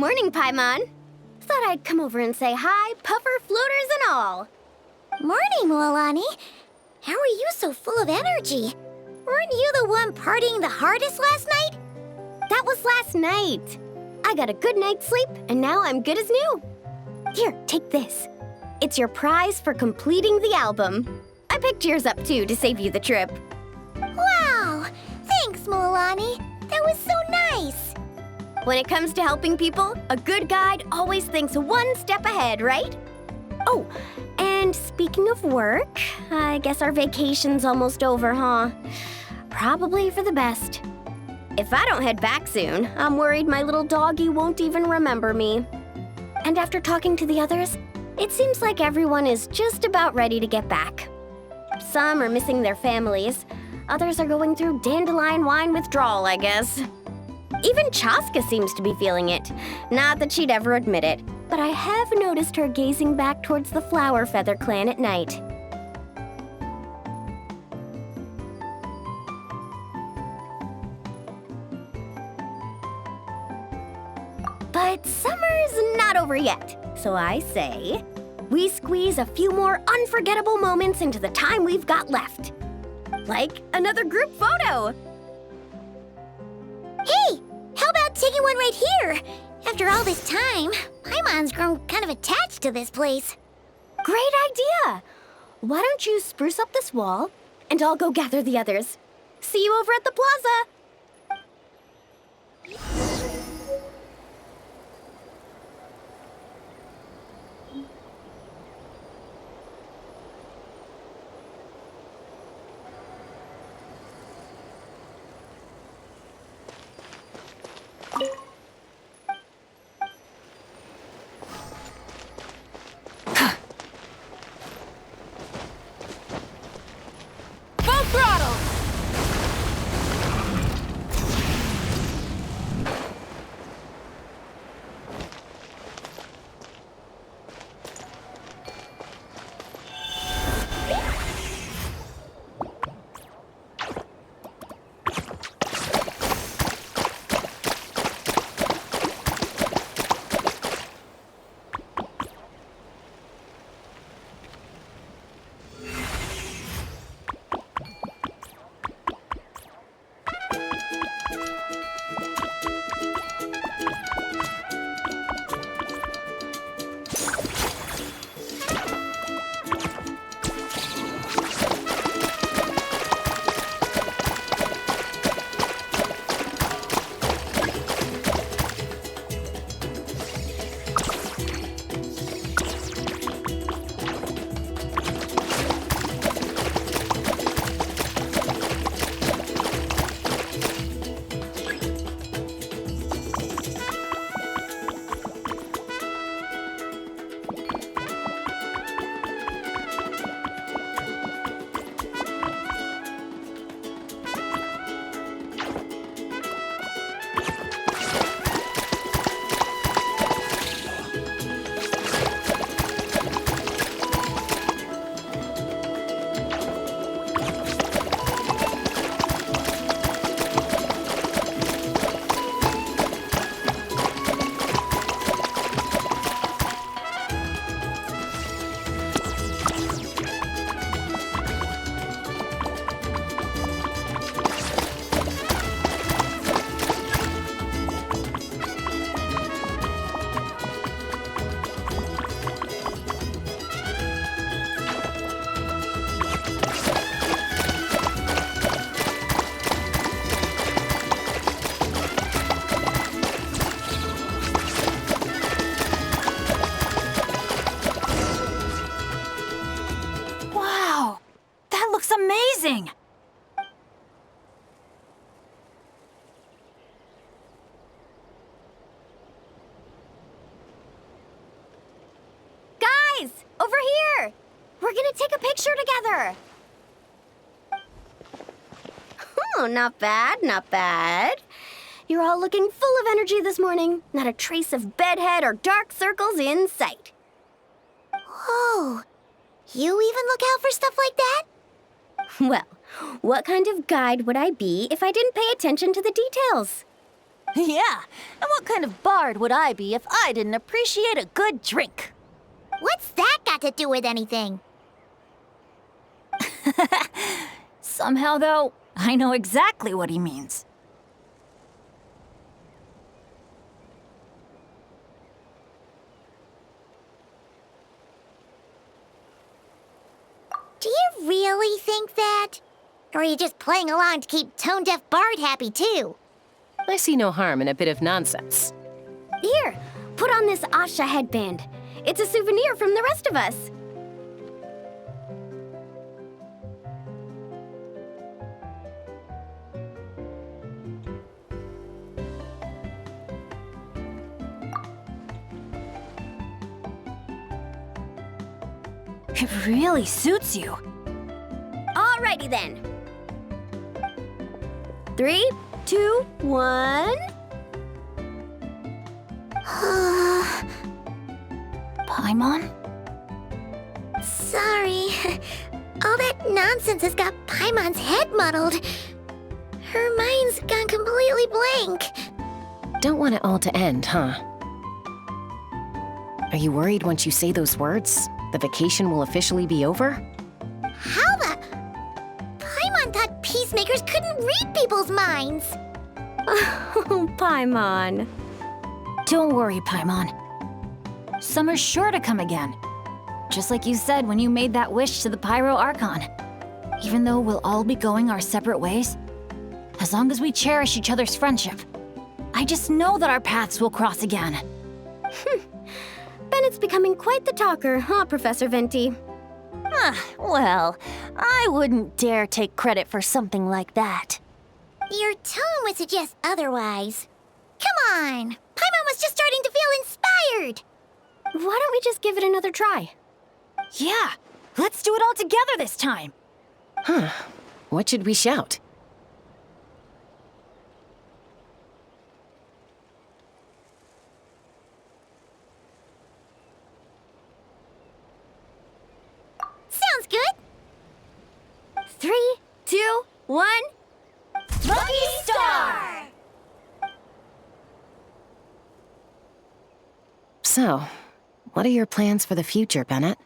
Morning, Paimon. Thought I'd come over and say hi, puffer floaters and all. Morning, Mualani. How are you so full of energy? Weren't you the one partying the hardest last night? That was last night. I got a good night's sleep, and now I'm good as new. Here, take this. It's your prize for completing the album. I picked yours up, too, to save you the trip. Wow! Thanks, Mualani. That was so nice. When it comes to helping people, a good guide always thinks one step ahead, right? Oh, and speaking of work, I guess our vacation's almost over, huh? Probably for the best. If I don't head back soon, I'm worried my little doggy won't even remember me. And after talking to the others, it seems like everyone is just about ready to get back. Some are missing their families. Others are going through dandelion wine withdrawal, I guess. Even Chaska seems to be feeling it. Not that she'd ever admit it, but I have noticed her gazing back towards the Flower Feather clan at night. But summer's not over yet, so I say, we squeeze a few more unforgettable moments into the time we've got left. Like another group photo. Hey, how about taking one right here? After all this time, Paimon's grown kind of attached to this place. Great idea! Why don't you spruce up this wall, and I'll go gather the others. See you over at the plaza! Amazing! Guys, over here! We're gonna take a picture together! Oh, not bad, not bad. You're all looking full of energy this morning. Not a trace of bedhead or dark circles in sight. Whoa, you even look out for stuff like that? Well, what kind of guide would I be if I didn't pay attention to the details? Yeah, and what kind of bard would I be if I didn't appreciate a good drink? What's that got to do with anything? Somehow, though, I know exactly what he means. Do you really think that? Or are you just playing along to keep Tone Deaf Bard happy too? I see no harm in a bit of nonsense. Here, put on this Asha headband. It's a souvenir from the rest of us. It really suits you. Alrighty then. 3, 2, 1. Paimon? Sorry. All that nonsense has got Paimon's head muddled. Her mind's gone completely blank. Don't want it all to end, huh? Are you worried once you say those words, the vacation will officially be over? How the... Paimon thought peacemakers couldn't read people's minds. Oh, Paimon. Don't worry, Paimon. Summer's sure to come again. Just like you said when you made that wish to the Pyro Archon. Even though we'll all be going our separate ways, as long as we cherish each other's friendship, I just know that our paths will cross again. Bennett's becoming quite the talker, huh, Professor Venti? Well, I wouldn't dare take credit for something like that. Your tone would suggest otherwise. Come on! Paimon was just starting to feel inspired! Why don't we just give it another try? Yeah, let's do it all together this time. Huh. What should we shout? Sounds good! 3, 2, 1. Lucky Star! So, what are your plans for the future, Bennett?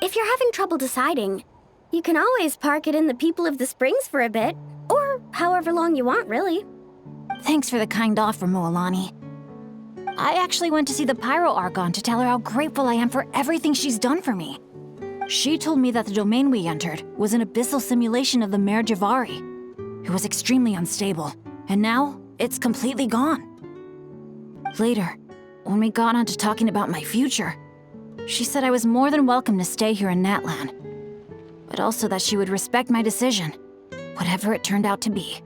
If you're having trouble deciding, you can always park it in the People of the Springs for a bit. Or however long you want, really. Thanks for the kind offer, Moalani. I actually went to see the Pyro Archon to tell her how grateful I am for everything she's done for me. She told me that the domain we entered was an abyssal simulation of the Mare Javari. It was extremely unstable, and now it's completely gone. Later, when we got on to talking about my future, she said I was more than welcome to stay here in Natlan, but also that she would respect my decision, whatever it turned out to be.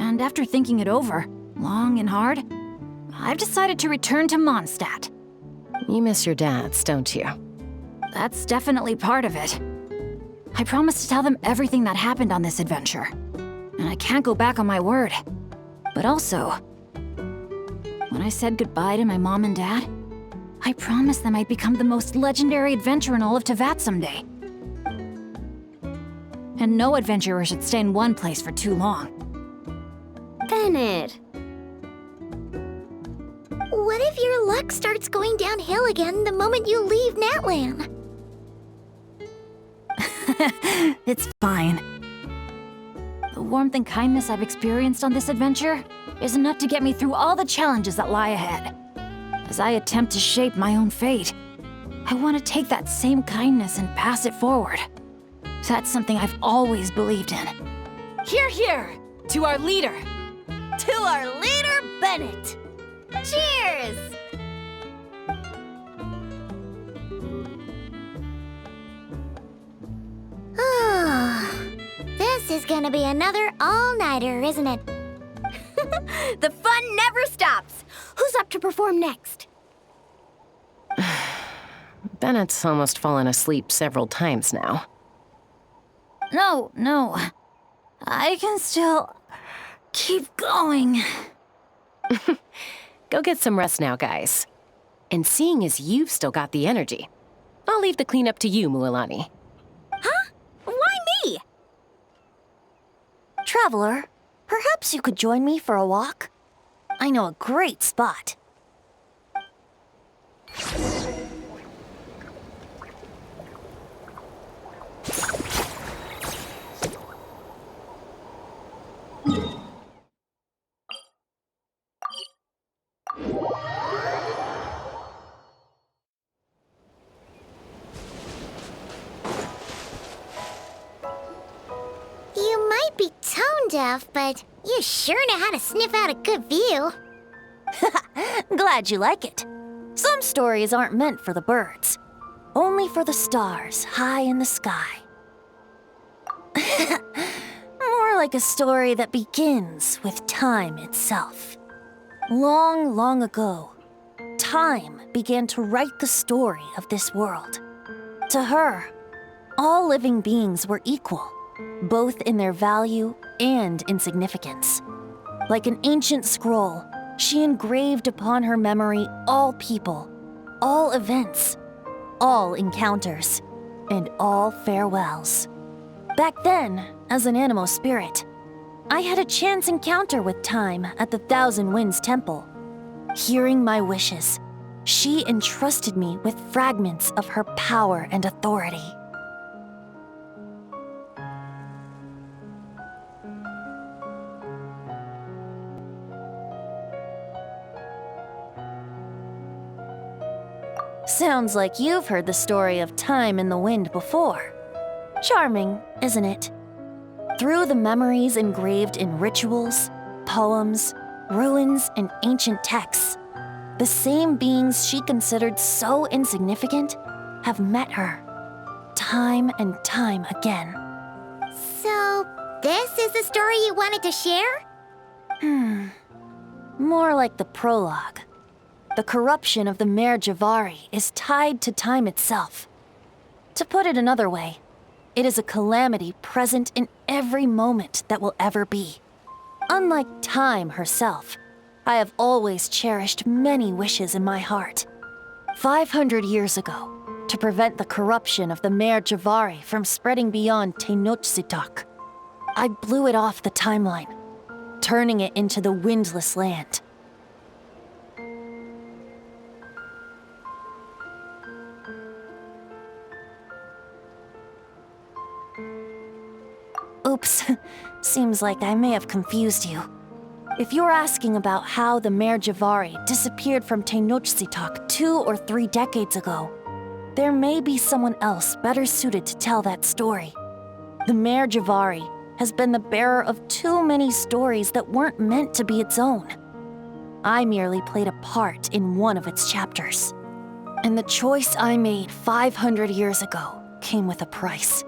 And after thinking it over, long and hard, I've decided to return to Mondstadt. You miss your dads, don't you? That's definitely part of it. I promised to tell them everything that happened on this adventure, and I can't go back on my word. But also, when I said goodbye to my mom and dad, I promised them I'd become the most legendary adventurer in all of Tevat someday. And no adventurer should stay in one place for too long. Bennett. What if your luck starts going downhill again the moment you leave Natlan? It's fine. The warmth and kindness I've experienced on this adventure is enough to get me through all the challenges that lie ahead. As I attempt to shape my own fate, I want to take that same kindness and pass it forward. That's something I've always believed in. Hear, hear! To our leader! To our leader, Bennett. Cheers! This is gonna be another all-nighter, isn't it? The fun never stops. Who's up to perform next? Bennett's almost fallen asleep several times now. No. I can still keep going. Go get some rest now, guys. And seeing as you've still got the energy, I'll leave the cleanup to you, Mualani. Huh? Why me? Traveler, perhaps you could join me for a walk? I know a great spot. You might be tone deaf, but you sure know how to sniff out a good view. Glad you like it. Some stories aren't meant for the birds, only for the stars high in the sky. More like a story that begins with time itself. Long, long ago, time began to write the story of this world. To her, all living beings were equal, both in their value and in significance. Like an ancient scroll, she engraved upon her memory all people, all events, all encounters, and all farewells. Back then, as an animal spirit, I had a chance encounter with time at the Thousand Winds Temple. Hearing my wishes, she entrusted me with fragments of her power and authority. Sounds like you've heard the story of time and the wind before. Charming, isn't it? Through the memories engraved in rituals, poems, ruins, and ancient texts, the same beings she considered so insignificant have met her, time and time again. So, this is the story you wanted to share? More like the prologue. The corruption of the Mare Javari is tied to time itself. To put it another way, it is a calamity present in every moment that will ever be. Unlike time herself, I have always cherished many wishes in my heart. 500 years ago, to prevent the corruption of the Mare Javari from spreading beyond Tenochtitlán, I blew it off the timeline, turning it into the Windless Land. Oops, seems like I may have confused you. If you're asking about how the Mare Javari disappeared from Tenochtitlán 2 or 3 decades ago, there may be someone else better suited to tell that story. The Mare Javari has been the bearer of too many stories that weren't meant to be its own. I merely played a part in one of its chapters. And the choice I made 500 years ago came with a price.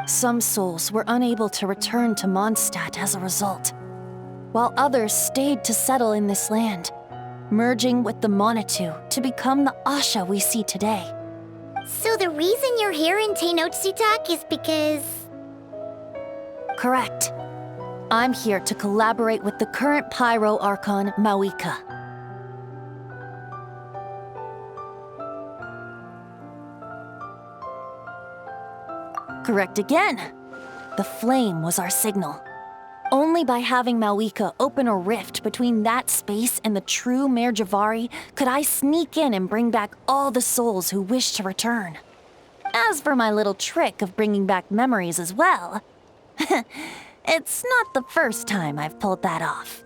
Some souls were unable to return to Mondstadt as a result, while others stayed to settle in this land, merging with the Monitu to become the Asha we see today. So the reason you're here in Tenochtitlán is because... Correct. I'm here to collaborate with the current Pyro Archon, Mawika. Correct again. The flame was our signal. Only by having Mawika open a rift between that space and the true Mare Javari could I sneak in and bring back all the souls who wish to return. As for my little trick of bringing back memories as well, it's not the first time I've pulled that off.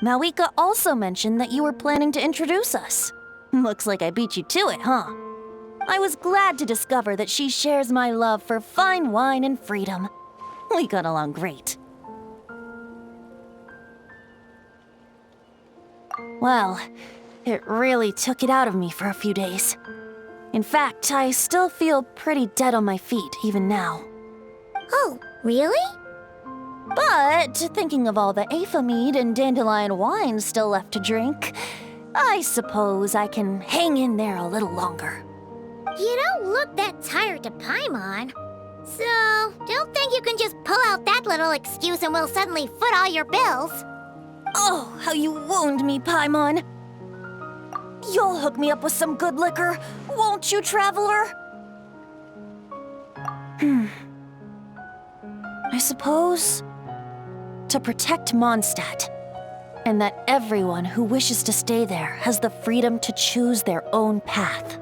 Mawika also mentioned that you were planning to introduce us. Looks like I beat you to it, huh? I was glad to discover that she shares my love for fine wine and freedom. We got along great. Well, it really took it out of me for a few days. In fact, I still feel pretty dead on my feet even now. Oh, really? But thinking of all the Aether mead and dandelion wine still left to drink, I suppose I can hang in there a little longer. You don't look that tired to Paimon. So, don't think you can just pull out that little excuse and we'll suddenly foot all your bills. Oh, how you wound me, Paimon. You'll hook me up with some good liquor, won't you, traveler? I suppose to protect Mondstadt, and that everyone who wishes to stay there has the freedom to choose their own path.